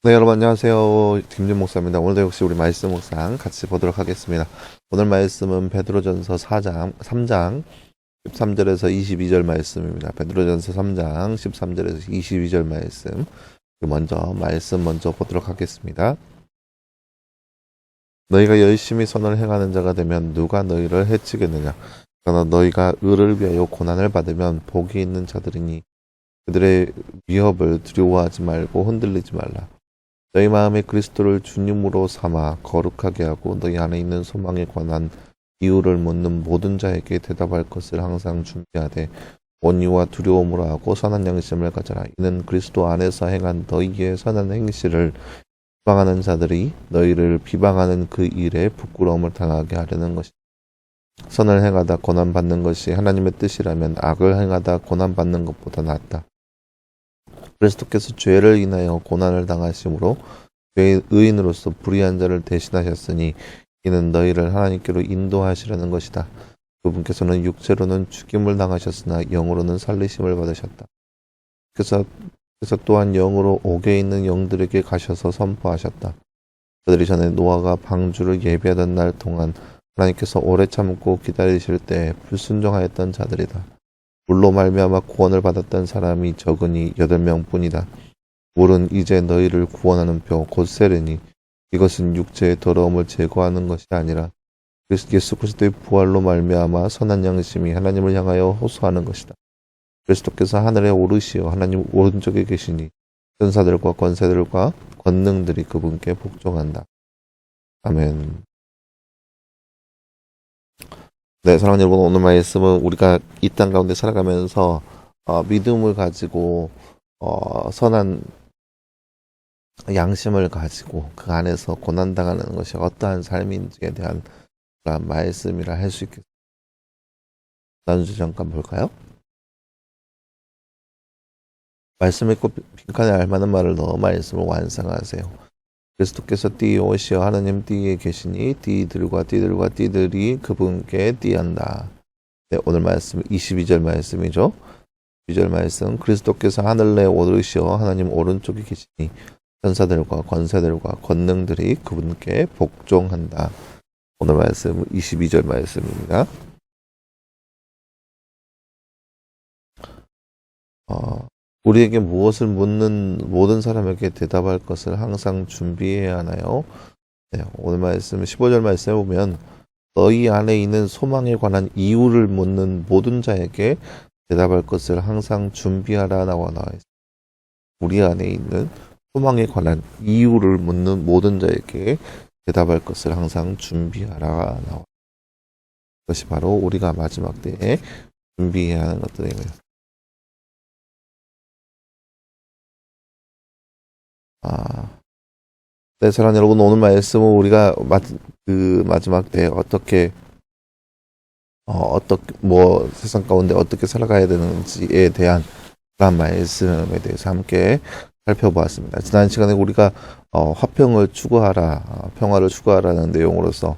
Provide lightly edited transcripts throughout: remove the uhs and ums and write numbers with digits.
네, 여러분 안녕하세요. 김준 목사입니다. 오늘도 역시 우리 말씀 묵상 같이 보도록 하겠습니다. 오늘 말씀은 베드로전서 3장 13절에서 22절 말씀입니다. 베드로전서 3장 13절에서 22절 말씀. 말씀 먼저 보도록 하겠습니다. 너희가 열심히 선을 행하는 자가 되면 누가 너희를 해치겠느냐? 그러나 너희가 의를 위하여 고난을 받으면 복이 있는 자들이니 그들의 위협을 두려워하지 말고 흔들리지 말라. 너희 마음에 그리스도를 주님으로 삼아 거룩하게 하고 너희 안에 있는 소망에 관한 이유를 묻는 모든 자에게 대답할 것을 항상 준비하되 온유와 두려움으로 하고 선한 양심을 가져라. 이는 그리스도 안에서 행한 너희의 선한 행실을 비방하는 자들이 너희를 비방하는 그 일에 부끄러움을 당하게 하려는 것이다. 선을 행하다 고난받는 것이 하나님의 뜻이라면 악을 행하다 고난받는 것보다 낫다. 그리스도께서 죄를 인하여 고난을 당하심으로 죄의 의인으로서 불의한 자를 대신하셨으니 이는 너희를 하나님께로 인도하시려는 것이다. 그분께서는 육체로는 죽임을 당하셨으나 영으로는 살리심을 받으셨다. 그래서 또한 영으로 옥에 있는 영들에게 가셔서 선포하셨다. 그들이 전에 노아가 방주를 예비하던 날 동안 하나님께서 오래 참고 기다리실 때 불순종하였던 자들이다. 물로 말미암아 구원을 받았던 사람이 적으니 8명뿐이다. 물은 이제 너희를 구원하는 표 곧 세례니 이것은 육체의 더러움을 제거하는 것이 아니라 예수 그리스도의 부활로 말미암아 선한 양심이 하나님을 향하여 호소하는 것이다. 그리스도께서 하늘에 오르시어 하나님 오른쪽에 계시니 천사들과 권세들과 권능들이 그분께 복종한다. 아멘. 네, 사랑하는 여러분, 오늘 말씀은 우리가 이 땅 가운데 살아가면서 믿음을 가지고 선한 양심을 가지고 그 안에서 고난당하는 것이 어떠한 삶인지에 대한 그런 말씀이라 할 수 있겠습니다. 나누지 잠깐 볼까요? 말씀 읽고 빈칸에 알만한 말을 넣어 말씀을 완성하세요. 그리스도께서 띠오시어 하나님 띠에 계시니 띠들이 그분께 띠한다. 네, 오늘 말씀 22절 말씀이죠. 22절 말씀 그리스도께서 하늘에 오르시어 하나님 오른쪽에 계시니 천사들과 권세들과 권능들이 그분께 복종한다. 오늘 말씀 22절 말씀입니다. 우리에게 무엇을 묻는 모든 사람에게 대답할 것을 항상 준비해야 하나요? 네, 오늘 말씀 15절 말씀에 보면 너희 안에 있는 소망에 관한 이유를 묻는 모든 자에게 대답할 것을 항상 준비하라 나와 있습니다. 우리 안에 있는 소망에 관한 이유를 묻는 모든 자에게 대답할 것을 항상 준비하라 나와 있습니다. 그것이 바로 우리가 마지막 때에 준비해야 하는 것들입니다. 네, 사랑하는 여러분, 오늘 말씀은 우리가 마지막 때 세상 가운데 어떻게 살아가야 되는지에 대한 그런 말씀에 대해서 함께 살펴보았습니다. 지난 시간에 우리가 화평을 추구하라, 평화를 추구하라는 내용으로서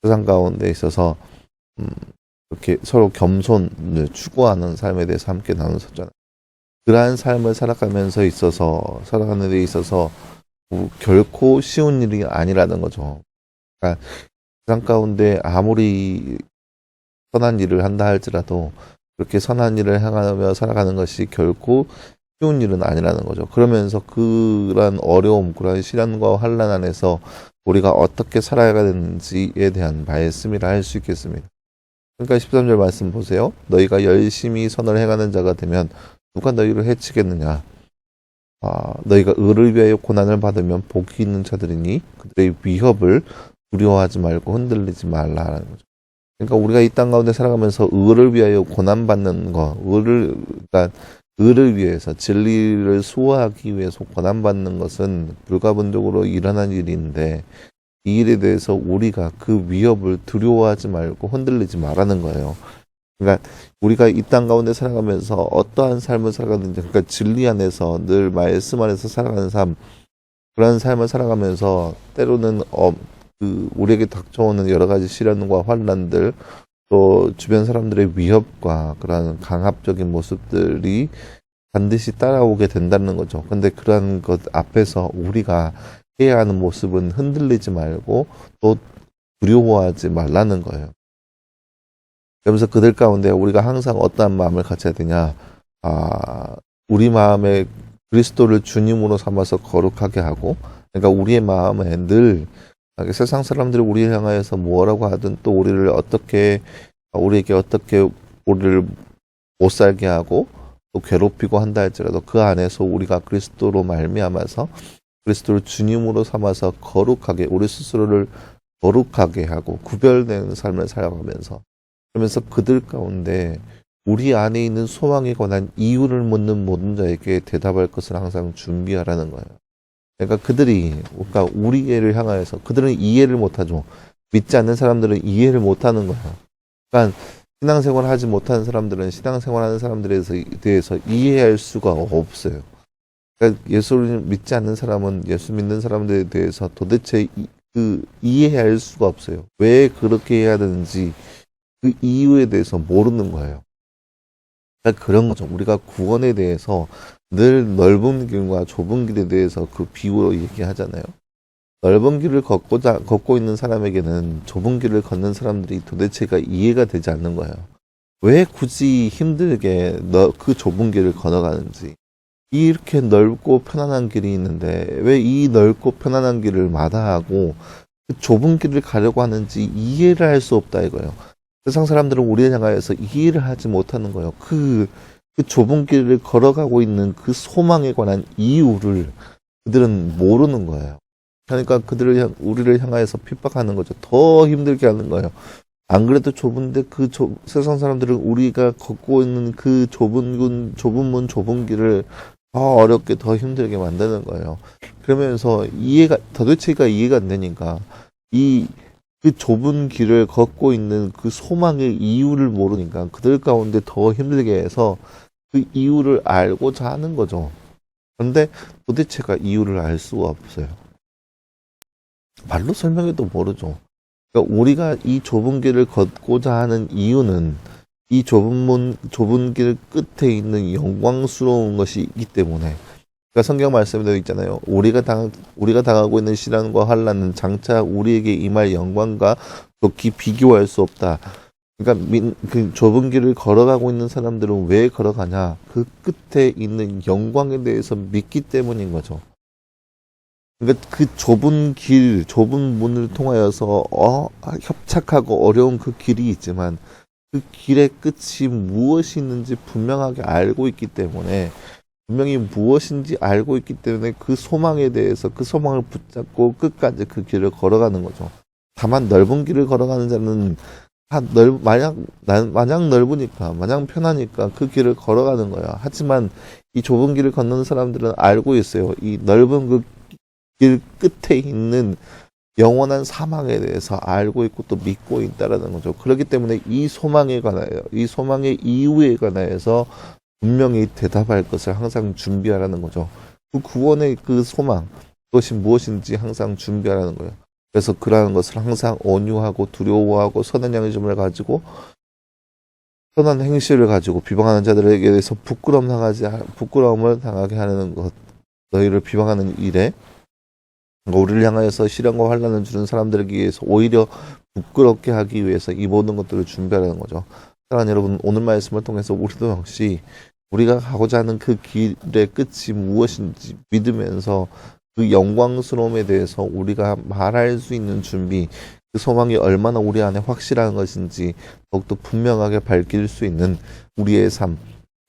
세상 가운데 있어서 이렇게 서로 겸손을 추구하는 삶에 대해서 함께 나눴었잖아요. 그러한 삶을 살아가는 데 있어서 결코 쉬운 일이 아니라는 거죠. 그러니까 세상 가운데 아무리 선한 일을 한다 할지라도 그렇게 선한 일을 향하며 살아가는 것이 결코 쉬운 일은 아니라는 거죠. 그러면서 그런 어려움, 그런 시련과 환난 안에서 우리가 어떻게 살아야 되는지에 대한 말씀이라 할 수 있겠습니다. 그러니까 13절 말씀 보세요. 너희가 열심히 선을 행하는 자가 되면 누가 너희를 해치겠느냐? 너희가 의를 위하여 고난을 받으면 복이 있는 자들이니 그들의 위협을 두려워하지 말고 흔들리지 말라는 거죠. 그러니까 우리가 이 땅 가운데 살아가면서 의를 위하여 고난받는 거, 그러니까 의를 위해서 진리를 수호하기 위해서 고난받는 것은 불가분적으로 일어난 일인데 이 일에 대해서 우리가 그 위협을 두려워하지 말고 흔들리지 말라는 거예요. 그러니까 우리가 이 땅 가운데 살아가면서 어떠한 삶을 살아가는지, 그러니까 진리 안에서 늘 말씀 안에서 살아가는 삶, 그런 삶을 살아가면서 때로는 우리에게 닥쳐오는 여러 가지 시련과 환난들, 또 주변 사람들의 위협과 그런 강압적인 모습들이 반드시 따라오게 된다는 거죠. 근데 그러한 것 앞에서 우리가 해야 하는 모습은 흔들리지 말고 또 두려워하지 말라는 거예요. 그러면서 그들 가운데 우리가 항상 어떠한 마음을 가져야 되냐? 우리 마음에 그리스도를 주님으로 삼아서 거룩하게 하고, 그러니까 우리의 마음에 늘 세상 사람들이 우리를 향하여서 뭐라고 하든 또 우리에게 어떻게 우리를 못 살게 하고 또 괴롭히고 한다 할지라도 그 안에서 우리가 그리스도로 말미암아서 그리스도를 주님으로 삼아서 거룩하게 우리 스스로를 거룩하게 하고 구별되는 삶을 살아가면서 그러면서 그들 가운데 우리 안에 있는 소망에 관한 이유를 묻는 모든 자에게 대답할 것을 항상 준비하라는 거예요. 그러니까 우리를 향하여서 그들은 이해를 못하죠. 믿지 않는 사람들은 이해를 못하는 거예요. 그러니까 신앙생활을 하지 못하는 사람들은 신앙생활하는 사람들에 대해서 이해할 수가 없어요. 그러니까 예수를 믿지 않는 사람은 예수 믿는 사람들에 대해서 도대체 이해할 수가 없어요. 왜 그렇게 해야 되는지 그 이유에 대해서 모르는 거예요. 그러니까 그런 거죠. 우리가 구원에 대해서 늘 넓은 길과 좁은 길에 대해서 그 비유로 얘기하잖아요. 넓은 길을 걷고 있는 사람에게는 좁은 길을 걷는 사람들이 도대체가 이해가 되지 않는 거예요. 왜 굳이 힘들게 그 좁은 길을 걸어가는지. 이렇게 넓고 편안한 길이 있는데 왜 이 넓고 편안한 길을 마다하고 그 좁은 길을 가려고 하는지 이해를 할 수 없다 이거예요. 세상 사람들은 우리를 향하여서 이해를 하지 못하는 거예요. 그 좁은 길을 걸어가고 있는 그 소망에 관한 이유를 그들은 모르는 거예요. 그러니까 우리를 향하여서 핍박하는 거죠. 더 힘들게 하는 거예요. 안 그래도 좁은데 세상 사람들은 우리가 걷고 있는 그 좁은 좁은 길을 더 어렵게 더 힘들게 만드는 거예요. 그러면서 도대체가 이해가 안 되니까 그 좁은 길을 걷고 있는 그 소망의 이유를 모르니까 그들 가운데 더 힘들게 해서 그 이유를 알고자 하는 거죠. 그런데 도대체가 이유를 알 수가 없어요. 말로 설명해도 모르죠. 그러니까 우리가 이 좁은 길을 걷고자 하는 이유는 이 좁은 길 끝에 있는 영광스러운 것이 있기 때문에 그러니까 성경 말씀에도 있잖아요. 우리가 당하고 있는 시련과 환난은 장차 우리에게 임할 영광과 극히 비교할 수 없다. 그러니까 그 좁은 길을 걸어가고 있는 사람들은 왜 걸어가냐? 그 끝에 있는 영광에 대해서 믿기 때문인 거죠. 그러니까 그 좁은 문을 통하여서 협착하고 어려운 그 길이 있지만 그 길의 끝이 무엇이 있는지 분명하게 알고 있기 때문에 분명히 무엇인지 알고 있기 때문에 그 소망에 대해서 그 소망을 붙잡고 끝까지 그 길을 걸어가는 거죠. 다만 넓은 길을 걸어가는 자는 마냥 넓으니까 마냥 편하니까 그 길을 걸어가는 거야. 하지만 이 좁은 길을 걷는 사람들은 알고 있어요. 이 넓은 그 길 끝에 있는 영원한 사망에 대해서 알고 있고 또 믿고 있다라는 거죠. 그렇기 때문에 이 소망에 관하여 이 소망의 이유에 관하여서 분명히 대답할 것을 항상 준비하라는 거죠. 그 구원의 그 소망 그것이 무엇인지 항상 준비하라는 거예요. 그래서 그러한 것을 항상 온유하고 두려워하고 선한 양심을 가지고 선한 행실을 가지고 비방하는 자들에게 대해서 부끄러움을 당하게 하는 것 너희를 비방하는 일에 우리를 향하여서 시련과 환난을 주는 사람들에게 의해서 오히려 부끄럽게 하기 위해서 이 모든 것들을 준비하라는 거죠. 사랑하는 여러분, 오늘 말씀을 통해서 우리도 역시 우리가 가고자 하는 그 길의 끝이 무엇인지 믿으면서 그 영광스러움에 대해서 우리가 말할 수 있는 준비, 그 소망이 얼마나 우리 안에 확실한 것인지 더욱더 분명하게 밝힐 수 있는 우리의 삶,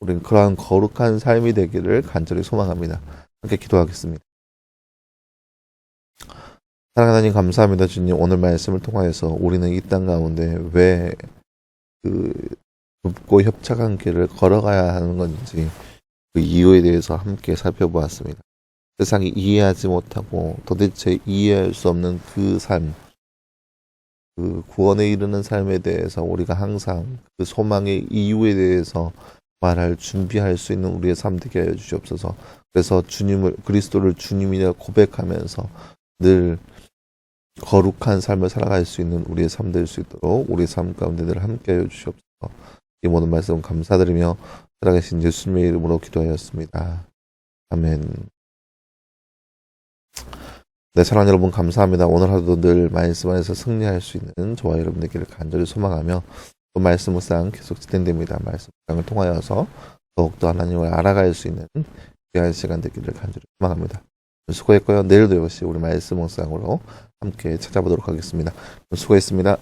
우리는 그러한 거룩한 삶이 되기를 간절히 소망합니다. 함께 기도하겠습니다. 사랑하는 하나님 감사합니다. 주님 오늘 말씀을 통하여서 우리는 이 땅 가운데 왜 그 좁고 협착한 길을 걸어가야 하는 건지 그 이유에 대해서 함께 살펴보았습니다. 세상이 이해하지 못하고 도대체 이해할 수 없는 그 삶, 그 구원에 이르는 삶에 대해서 우리가 항상 그 소망의 이유에 대해서 준비할 수 있는 우리의 삶 되게 하여 주시옵소서. 그래서 그리스도를 주님이라 고백하면서 늘 거룩한 삶을 살아갈 수 있는 우리의 삶 될 수 있도록 우리 삶 가운데 늘 함께 하여 주시옵소서. 이 모든 말씀 감사드리며 살아계신 예수님의 이름으로 기도하였습니다. 아멘. 네, 사랑하는 여러분 감사합니다. 오늘 하루도 늘 말씀 안에서 승리할 수 있는 저와 여러분 되기를 간절히 소망하며 또 말씀 묵상 계속 진행됩니다. 말씀 묵상을 통하여서 더욱더 하나님을 알아갈 수 있는 귀한 시간 되기를 간절히 소망합니다. 수고했고요. 내일도 역시 우리 말씀 묵상으로 함께 찾아보도록 하겠습니다. 수고했습니다.